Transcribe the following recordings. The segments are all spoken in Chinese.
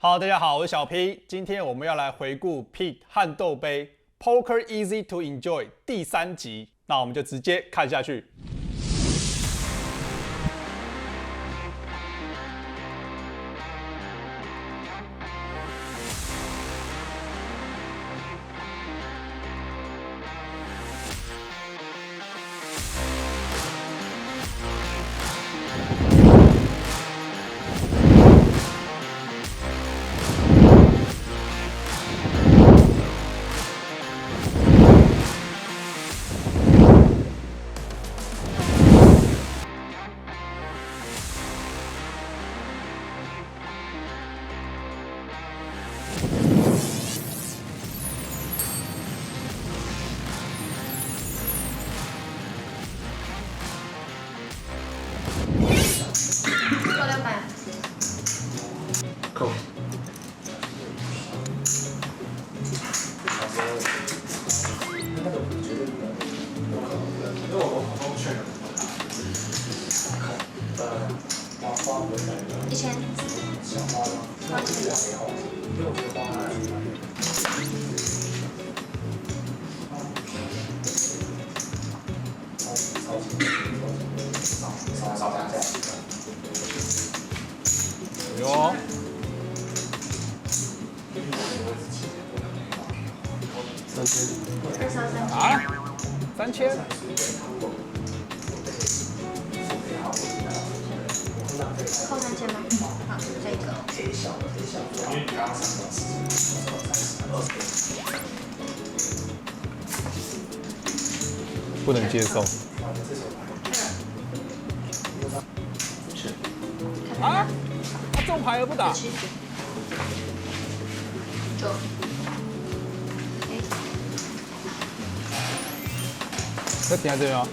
好，大家好，我是小 P。今天我们要来回顾 Pete 和豆杯 Poker Easy to Enjoy 第3集，那我们就直接看下去。哟，啊，3000。扣3000吗？好，这个。不能接受。啊？他中牌而不打？再停在这边吗？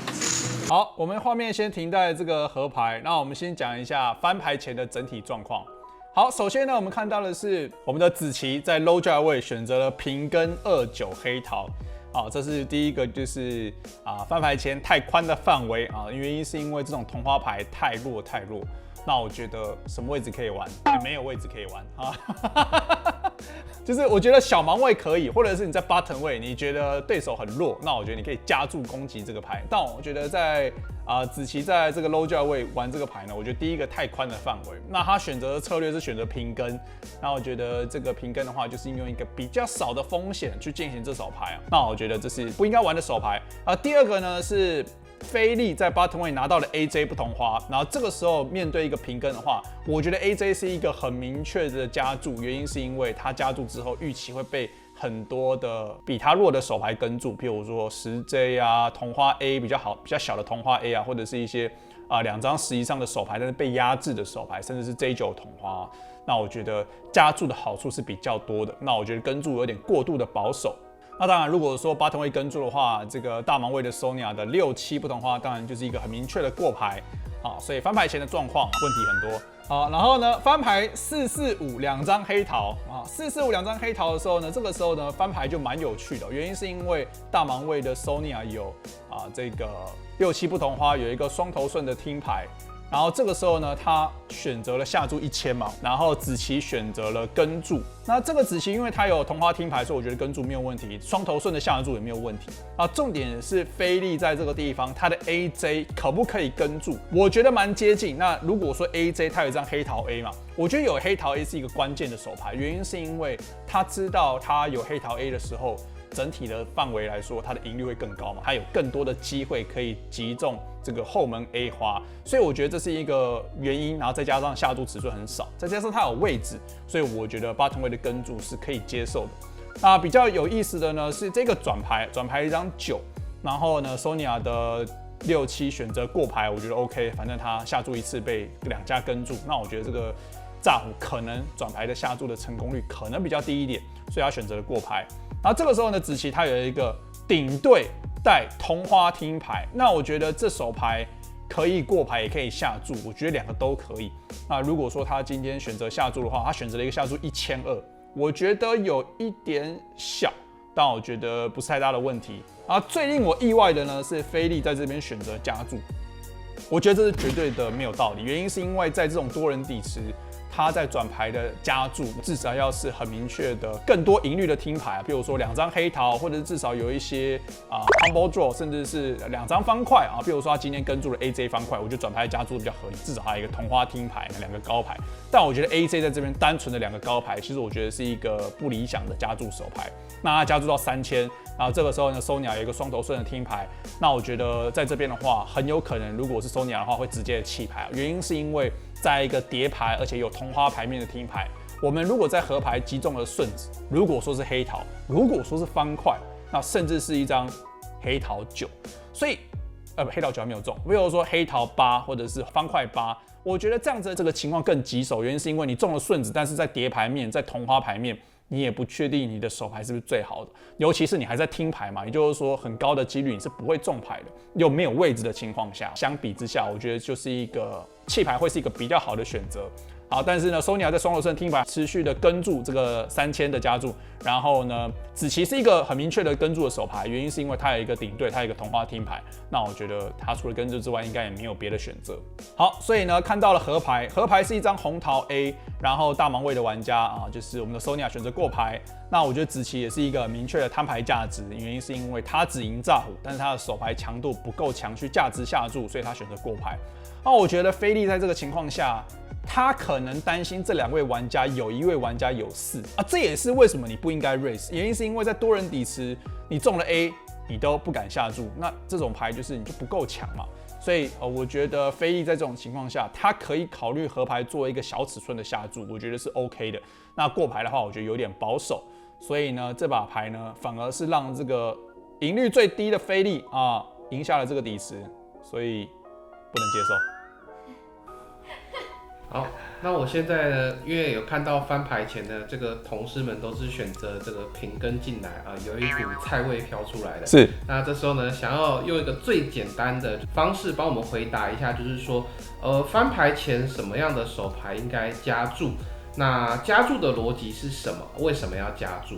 好，我们画面先停在这个河牌，那我们先讲一下翻牌前的整体状况。好，首先呢，我们看到的是我们的子棋在 low 价位选择了平跟29黑桃。这是第一个，就是翻牌前太宽的范围原因是因为这种同花牌太弱。那我觉得什么位置可以玩？没有位置可以玩啊。就是我觉得小盲位可以，或者是你在 button 位，你觉得对手很弱，那我觉得你可以加注攻击这个牌。但我觉得在子棋在这个 low 价位玩这个牌呢，我觉得第一个太宽的范围。那他选择的策略是选择平跟，那我觉得这个平跟的话，就是用一个比较少的风险去进行这手牌那我觉得这是不应该玩的手牌第二个呢是菲利在 button 位拿到了 AJ 不同花，然后这个时候面对一个平跟的话，我觉得 AJ 是一个很明确的加注，原因是因为他加注之后预期会被很多的比他弱的手牌跟住，譬如说10J 同花 A 比较小的同花 A 或者是一些2张10以上的手牌，但是被压制的手牌，甚至是 J9 同花。那我觉得加注的好处是比较多的，那我觉得跟注有点过度的保守。那当然，如果说button位跟注的话，这个大盲位的 Sonia 的6、7不同花，当然就是一个很明确的过牌所以翻牌前的状况问题很多然后呢，翻牌4、4、5两张黑桃4、4、5两张黑桃的时候呢，这个时候呢翻牌就蛮有趣的，原因是因为大盲位的 Sonia 有这个6、7不同花，有一个双头顺的听牌。然后这个时候呢，他选择了下注1000嘛，然后子棋选择了跟注。那这个子棋因为他有同花听牌，所以我觉得跟注没有问题，双头顺的下注也没有问题重点是菲利在这个地方，他的 AJ 可不可以跟注？我觉得蛮接近。那如果说 AJ 他有一张黑桃 A 嘛，我觉得有黑桃 A 是一个关键的手牌，原因是因为他知道他有黑桃 A 的时候，整体的范围来说，它的赢率会更高嘛，它有更多的机会可以击中这个后门 A 花，所以我觉得这是一个原因。然后再加上下注尺寸很少，再加上它有位置，所以我觉得button位的跟注是可以接受的。那比较有意思的呢是这个转牌一张9，然后呢 Sonia 的6、7选择过牌，我觉得 OK， 反正他下注一次被2家跟注，那我觉得这个炸虎可能转牌的下注的成功率可能比较低一点，所以他选择了过牌。然后这个时候呢，子棋他有一个顶对带同花听牌，那我觉得这手牌可以过牌，也可以下注，我觉得两个都可以。那如果说他今天选择下注的话，他选择了一个下注1200，我觉得有一点小，但我觉得不是太大的问题。最令我意外的呢是菲利在这边选择加注，我觉得这是绝对的没有道理。原因是因为在这种多人底池，它在转牌的加注至少要是很明确的更多赢率的听牌，比如说2张黑桃，或者是至少有一些combo draw， 甚至是2张方块啊，比如说他今天跟注了 AJ 方块，我觉得转牌加注比较合理，至少还有一个同花听牌，2个高牌。但我觉得 AJ 在这边单纯的2个高牌，其实我觉得是一个不理想的加注手牌。那它加注到3000，然后这个时候呢，Sonia 有一个双头顺的听牌，那我觉得在这边的话，很有可能如果是 Sonia 的话，会直接弃牌。原因是因为在一个叠牌，而且有同花牌面的听牌，我们如果在合牌击中了顺子，如果说是黑桃，如果说是方块，那甚至是一张黑桃9，所以黑桃9还没有中，比如说黑桃8或者是方块8，我觉得这样子的这个情况更棘手，原因是因为你中了顺子，但是在叠牌面，在同花牌面，你也不确定你的手牌是不是最好的，尤其是你还在听牌嘛，也就是说很高的几率你是不会中牌的，又没有位置的情况下，相比之下，我觉得就是一个弃牌会是一个比较好的选择。好，但是呢 ，Sonia 在双头顺听牌持续的跟注这个3000的加注，然后呢，子琪是一个很明确的跟注的手牌，原因是因为它有一个顶队，它有一个同花听牌，那我觉得它除了跟注之外，应该也没有别的选择。好，所以呢，看到了合牌，合牌是一张红桃 A， 然后大盲位的玩家啊，就是我们的 Sonia 选择过牌，那我觉得子琪也是一个明确的摊牌价值，原因是因为他只赢炸虎，但是他的手牌强度不够强去价值下注，所以他选择过牌。那我觉得菲利在这个情况下，他可能担心这2位玩家有1位玩家有4啊，这也是为什么你不应该 raise， 原因是因为在多人底池你中了 A， 你都不敢下注，那这种牌就是你就不够强嘛。所以我觉得菲利在这种情况下，他可以考虑合牌做一个小尺寸的下注，我觉得是 OK 的。那过牌的话，我觉得有点保守，所以呢，这把牌呢反而是让这个赢率最低的菲利啊赢下了这个底池，所以不能接受。好，那我现在呢，因为有看到翻牌前的这个同事们都是选择这个平跟进来啊，有一股菜味飘出来的。是。那这时候呢，想要用一个最简单的方式帮我们回答一下，就是说，翻牌前什么样的手牌应该加注？那加注的逻辑是什么？为什么要加注？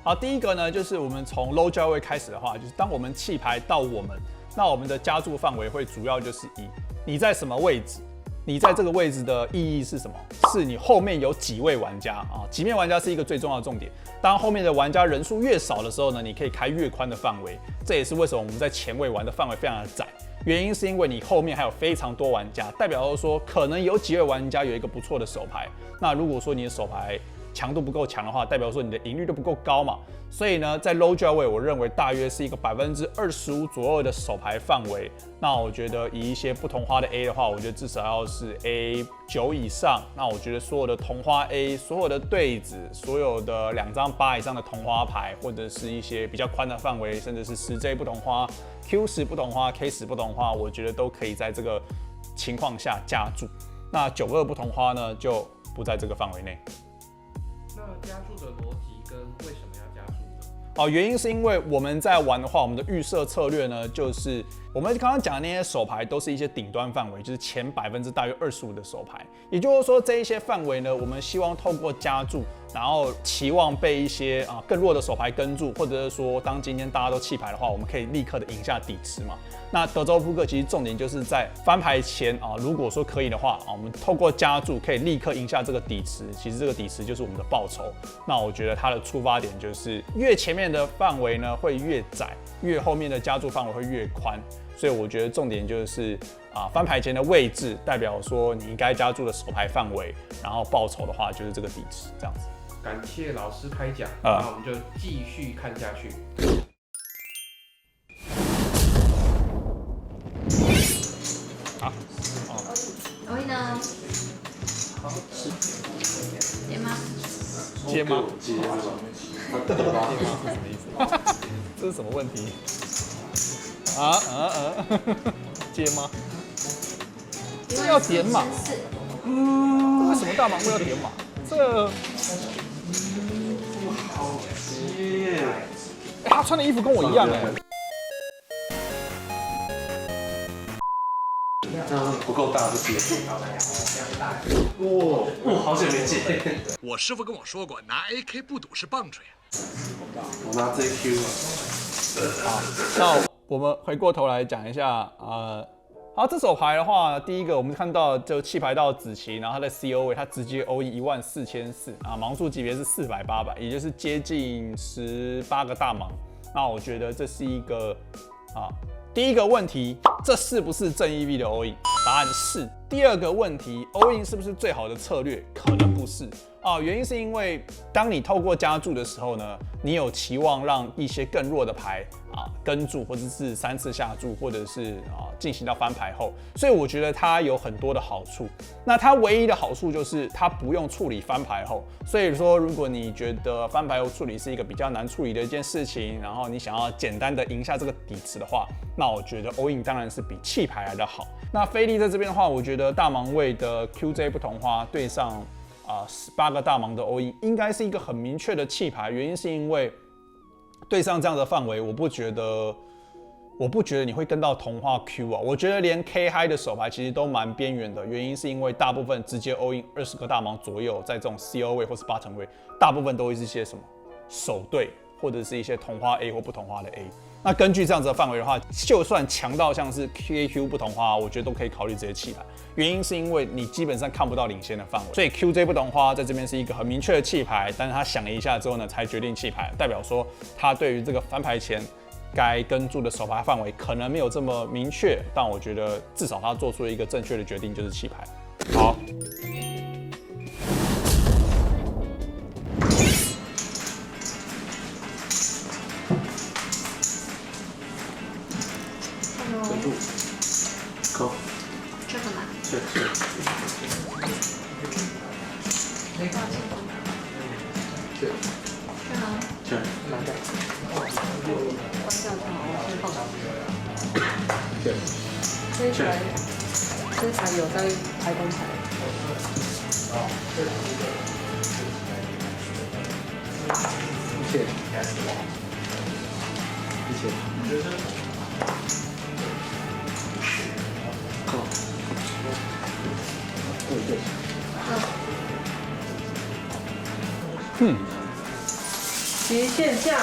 好，第一个呢，就是我们从 low 价位开始的话，就是当我们弃牌到我们，那我们的加注范围会主要就是以你在什么位置。你在这个位置的意义是什么？是你后面有几位玩家啊？几面玩家是一个最重要的重点。当后面的玩家人数越少的时候呢，你可以开越宽的范围。这也是为什么我们在前位玩的范围非常的窄，原因是因为你后面还有非常多玩家，代表说可能有几位玩家有一个不错的手牌。那如果说你的手牌强度不够强的话，代表说你的赢率都不够高嘛。所以呢，在 low 价位，我认为大约是一个25%左右的手牌范围。那我觉得以一些不同花的 A 的话，我觉得至少要是 A9以上。那我觉得所有的同花 A， 所有的对子，所有的2张8以上的同花牌，或者是一些比较宽的范围，甚至是10J 不同花、Q10不同花、K10不同花，我觉得都可以在这个情况下加注。那92不同花呢，就不在这个范围内。那加注的逻辑跟为什么要加注呢？哦，原因是因为我们在玩的话，我们的预设策略呢，就是我们刚刚讲的那些手牌都是一些顶端范围，就是前大约25%的手牌。也就是说，这一些范围呢，我们希望透过加注，然后期望被一些更弱的手牌跟住，或者是说，当今天大家都弃牌的话，我们可以立刻的赢下底池嘛。那德州扑克其实重点就是在翻牌前如果说可以的话我们透过加注可以立刻赢下这个底池，其实这个底池就是我们的报酬。那我觉得它的出发点就是越前面的范围呢会越窄，越后面的加注范围会越宽。所以我觉得重点就是翻牌前的位置代表说你应该加注的手牌范围，然后报酬的话就是这个底池这样子。感谢老师开讲，那我们就继续看下去。好，容易呢？好，接吗？接吗？接吗？什么意思？这是什么问题？接吗？这要点码？为什么大盲会要点码？这不好接。他穿的衣服跟我一样那不够大不接。哇，好久没接。我师傅跟我说过，拿 AK 不赌是棒槌。我拿 JQ 啊。好，那我们回过头来讲一下好，这手牌的话，第一个我们看到就弃牌到子棋，然后它的 CO 位它直接 OE14400啊，盲数级别是400、800，也就是接近18个大盲。那我觉得这是一个第一个问题，这是不是正 EV 的 all in？ 答案是。第二个问题 ，all in 是不是最好的策略？可能不是啊，原因是因为当你透过加注的时候呢，你有期望让一些更弱的牌跟注，或者是3次下注，或者是进行到翻牌后，所以我觉得它有很多的好处。那它唯一的好处就是它不用处理翻牌后，所以说如果你觉得翻牌后处理是一个比较难处理的一件事情，然后你想要简单的赢下这个底池的话，那我觉得 all in 当然是比弃牌来的好。那菲力在这边的话，我觉得大盲位的 QJ 不同花对上18个大盲的 all in 应该是一个很明确的弃牌，原因是因为对上这样的范围，我不觉得你会跟到同花 Q 啊，我觉得连 K high 的手牌其实都蛮边缘的，原因是因为大部分直接 all in 20个大盲左右，在这种 CO 位或是8成位，大部分都会是一些什么手对，或者是一些同花 A 或不同花的 A。那根据这样子的范围的话，就算强到像是 QAQ 不同花，我觉得都可以考虑直接弃牌。原因是因为你基本上看不到领先的范围，所以 QJ 不同花在这边是一个很明确的弃牌，但是他想了一下之后呢，才决定弃牌，代表说他对于这个翻牌前该跟注的手牌范围可能没有这么明确，但我觉得至少他做出了一个正确的决定，就是弃牌。好。扣，这个吗？对。这呢？这拿掉。关掉就好，我先放上去。对。这台有在排公牌。极限价值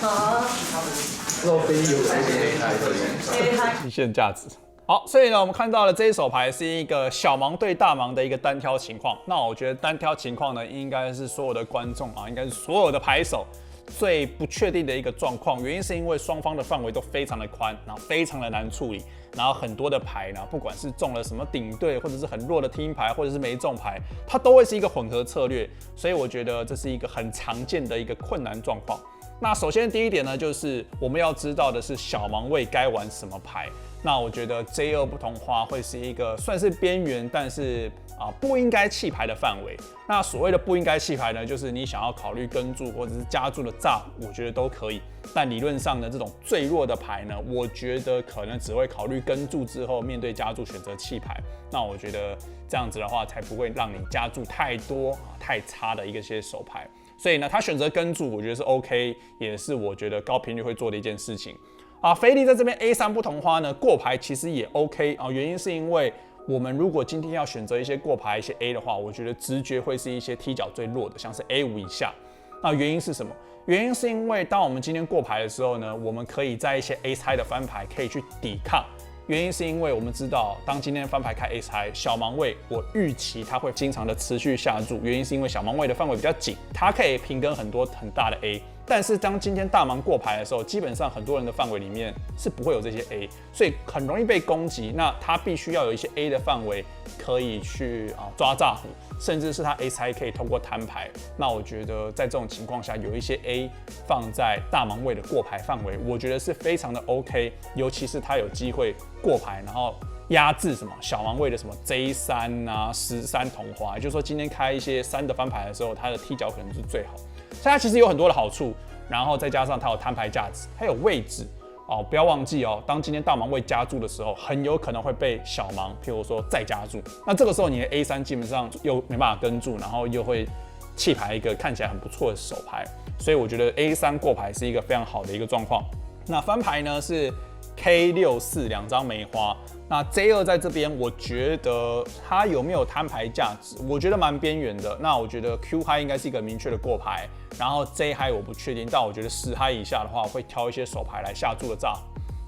好。若非有这极限价值。好，所以呢，我们看到了这一手牌是一个小盲对大盲的一个单挑情况。那我觉得单挑情况呢，应该是所有的观众应该是所有的牌手最不确定的一个状况。原因是因为双方的范围都非常的宽，然后非常的难处理，然后很多的牌呢，不管是中了什么顶对，或者是很弱的听牌，或者是没中牌，它都会是一个混合策略。所以我觉得这是一个很常见的一个困难状况。那首先第一点呢，就是我们要知道的是小盲位该玩什么牌。那我觉得 J2 不同花会是一个算是边缘，但是不应该弃牌的范围。那所谓的不应该弃牌呢，就是你想要考虑跟注或者是加注的炸，我觉得都可以。但理论上呢，这种最弱的牌呢，我觉得可能只会考虑跟注之后面对加注选择弃牌。那我觉得这样子的话，才不会让你加注太多太差的一些手牌。所以呢，他选择跟注，我觉得是 OK， 也是我觉得高频率会做的一件事情。菲力在这边 A3 不同花呢，过牌其实也 OK 原因是因为我们如果今天要选择一些过牌一些 A 的话，我觉得直觉会是一些踢脚最弱的，像是 A5 以下。那原因是什么？原因是因为当我们今天过牌的时候呢，我们可以在一些 A 猜的翻牌可以去抵抗。原因是因为我们知道，当今天翻牌开 A 猜小盲位，我预期它会经常的持续下注。原因是因为小盲位的范围比较紧，它可以平跟很多很大的 A。但是当今天大盲过牌的时候，基本上很多人的范围里面是不会有这些 A， 所以很容易被攻击。那他必须要有一些 A 的范围可以去抓炸胡，甚至是他 A 猜可以通过摊牌。那我觉得在这种情况下，有一些 A 放在大盲位的过牌范围，我觉得是非常的 OK， 尤其是他有机会过牌，然后压制什么小盲位的什么 J3 13同花，也就是说今天开一些3的翻牌的时候，它的踢脚可能是最好。所以它其实有很多的好处，然后再加上它有摊牌价值，它有位置不要忘记当今天大盲位加注的时候，很有可能会被小盲，譬如说再加注，那这个时候你的 A3 基本上又没办法跟住，然后又会弃牌一个看起来很不错的手牌，所以我觉得 A3 过牌是一个非常好的一个状况。那翻牌呢是 K64 2张梅花。那 J2 在这边，我觉得它有没有摊牌价值？我觉得蛮边缘的。那我觉得 Q high 应该是一个明确的过牌，然后 J high 我不确定，但我觉得10high 以下的话，会挑一些手牌来下注的炸。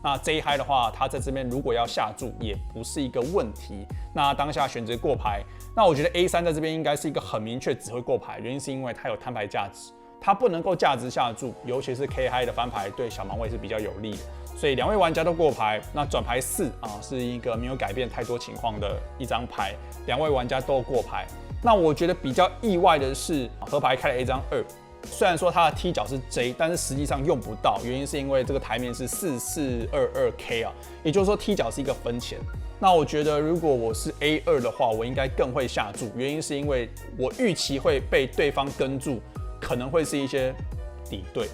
那 J high 的话，它在这边如果要下注也不是一个问题。那当下选择过牌，那我觉得 A3在这边应该是一个很明确只会过牌，原因是因为它有摊牌价值，它不能够价值下注，尤其是 K high 的翻牌对小盲位是比较有利的。所以2位玩家都过牌，那转牌4是一个没有改变太多情况的一张牌，2位玩家都过牌。那我觉得比较意外的是，河牌开了 A 张2。虽然说它的踢脚是 J， 但是实际上用不到，原因是因为这个台面是4422K 也就是说踢脚是一个分钱。那我觉得如果我是 A2 的话，我应该更会下注，原因是因为我预期会被对方跟注，可能会是一些底对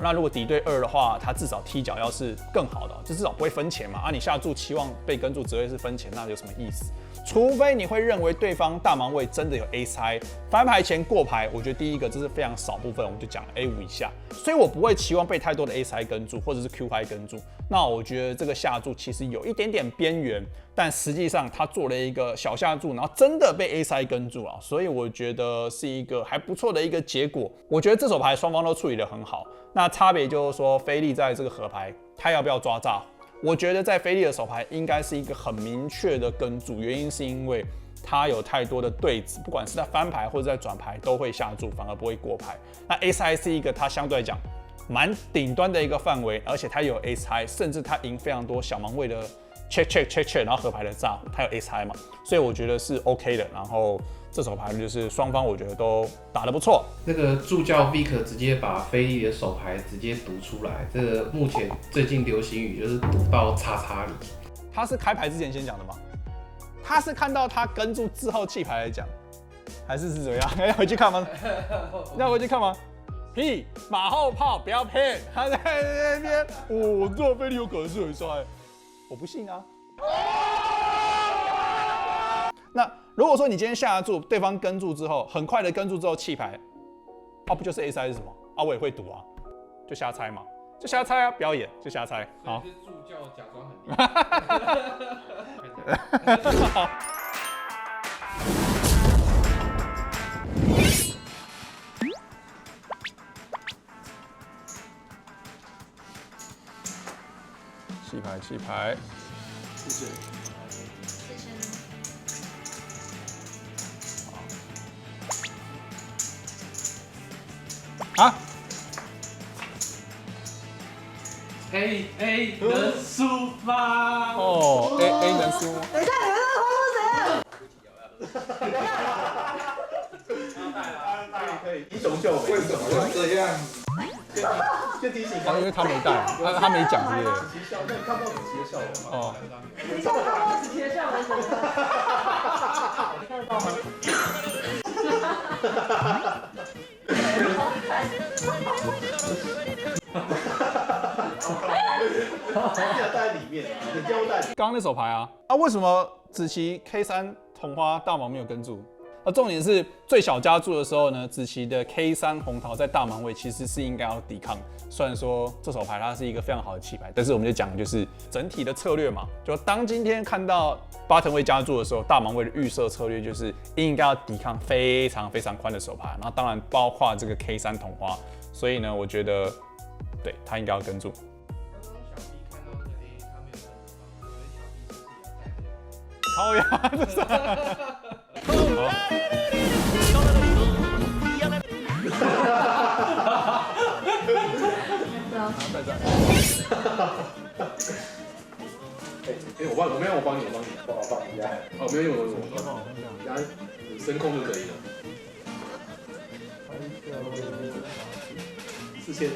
那如果底对2的话，它至少踢脚要是更好的，就至少不会分钱嘛你下注期望被跟注只会是分钱，那有什么意思？除非你会认为对方大盲位真的有 A 猜，翻牌前过牌，我觉得第一个这是非常少部分，我们就讲 A5 以下，所以我不会期望被太多的 A 猜跟注或者是 Q 牌跟注。那我觉得这个下注其实有一点点边缘，但实际上他做了一个小下注，然后真的被 A 猜跟注所以我觉得是一个还不错的一个结果。我觉得这手牌双方都处理得很好，那差别就是说菲力在这个河牌他要不要抓炸？我觉得在菲力的手牌应该是一个很明确的跟注，原因是因为他有太多的对子，不管是在翻牌或者在转牌都会下注，反而不会过牌。那 A 猜是一个他相对来讲蛮顶端的一个范围，而且他有 A 猜，甚至他赢非常多小盲位的 check， 然后河牌的炸，他有 A 猜嘛，所以我觉得是 OK 的。然后这手牌就是双方我觉得都打得不错。那个助教 Vic 直接把菲力的手牌直接读出来，这个目前最近流行语就是读到叉叉里。他是开牌之前先讲的吗？他是看到他跟住之后弃牌来讲，还是怎么样？要回去看吗？要回去看吗？屁，马后炮，不要骗！他在那边，我知道菲力有可能是有摔，我不信啊。那如果说你今天下注，对方跟注之后，很快的跟注之后弃牌，不就是 A 猜是什么？我也会赌就瞎猜嘛，就瞎猜表演就瞎猜。好，是助教假装很厉害。好。弃牌。谢谢。A 能输吗？A 能输吗？等一下，你们在可以，英雄救美。为什么要这样？先提醒他，因为他没带，他没讲之类的。那你看不到子琪的笑容吗？你看到子琪的笑容什么？你看得到吗？在里面，你胶带。刚刚那手牌为什么子琪 K3 红花大盲没有跟注？重点是最小加注的时候呢，子琪的 K3 红桃在大盲位其实是应该要抵抗。虽然说这手牌它是一个非常好的弃牌，但是我们就讲就是整体的策略嘛。就当今天看到8成位加注的时候，大盲位的预设策略就是应该要抵抗非常非常宽的手牌，然后当然包括这个 K3 红花。所以呢，我觉得对他应该要跟注。好呀，这是。我帮你，帮你压。没有，我压声控就可以了。4000。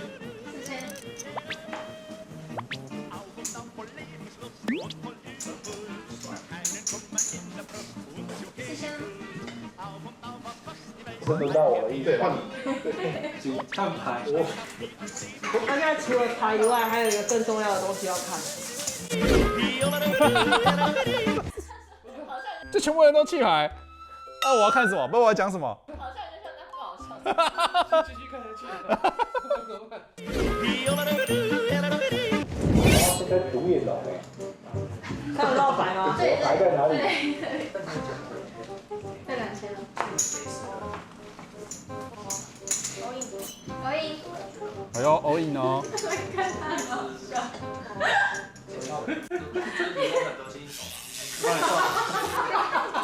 轮到我了，对，换你。看牌。他现在除了牌以外，还有一个更重要的东西要看。这全部人都弃牌，我要看什么？不知道我要讲什么。好笑就笑，但不好笑。继续看下去。现在主演了。看得到牌吗？对，牌在哪里？在2000了。all in。哎呦 ，all in 哦。看他很好笑。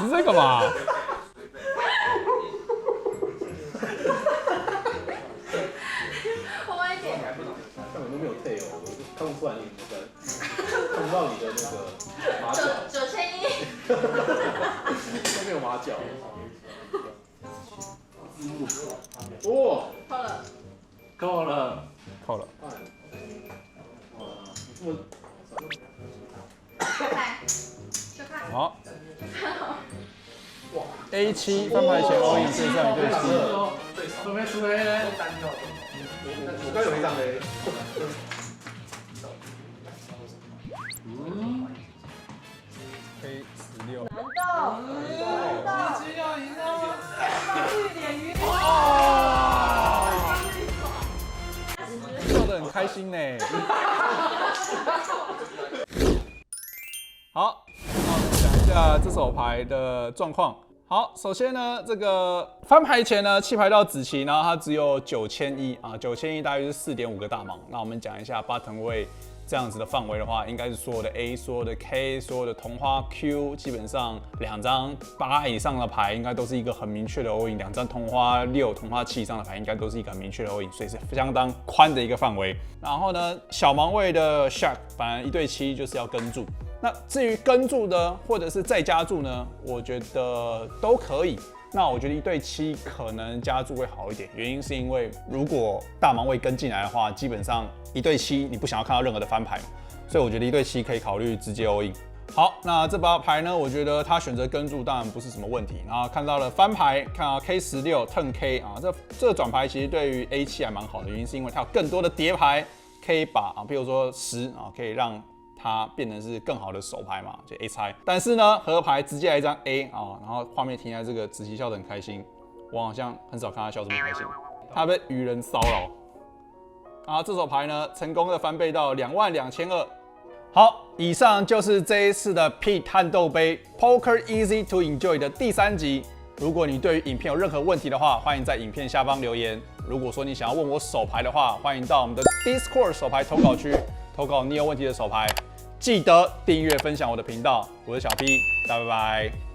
是这个嘛？我慢一点。但我都没有配哦，我就看不出来你有没有看不到你的那个马脚， 9100，都没有马脚。哇，够了，扣了。哇，这么开牌，就看。好。A7 翻牌前欧赢对上一对7。除非呢？我刚有一张嘞。K16。难道？自己要赢哦！一点晕。笑得很开心呢。好，那我们讲一下这手牌的状况。好，首先呢，这个翻牌前呢，弃牌到子棋，然后它只有9100啊，9100大约是4.5个大盲。那我们讲一下 button 位这样子的范围的话，应该是所有的 A、所有的 K、所有的同花 Q， 基本上2张8以上的牌应该都是一个很明确的 all in， 2张同花6、同花7以上的牌应该都是一个很明确的 all in， 所以是相当宽的一个范围。然后呢，小盲位的 shark 反而1对7就是要跟注。那至于跟注呢，或者是再加注呢，我觉得都可以。那我觉得1对7可能加注会好一点，原因是因为如果大盲位跟进来的话，基本上1对7你不想要看到任何的翻牌，所以我觉得1对7可以考虑直接 all in。好，那这把牌呢，我觉得他选择跟注当然不是什么问题。然后看到了翻牌，看到 K16 turn K 啊，这个转牌其实对于 A7 还蛮好的，原因是因为它有更多的叠牌可以把啊，比如说10啊，可以让它变成是更好的手牌嘛，就 A 猜。但是呢，合牌直接来一张 A 啊，然后画面停在这个子琪笑得很开心，我好像很少看他笑这么开心。他被愚人骚扰，然后这手牌呢，成功的翻倍到22200。好，以上就是这一次的 Pete 汉斗杯 Poker Easy to Enjoy 的第3集。如果你对于影片有任何问题的话，欢迎在影片下方留言。如果说你想要问我手牌的话，欢迎到我们的 Discord 手牌投稿区投稿你有问题的手牌。记得订阅分享我的频道，我是小 P，大家拜拜。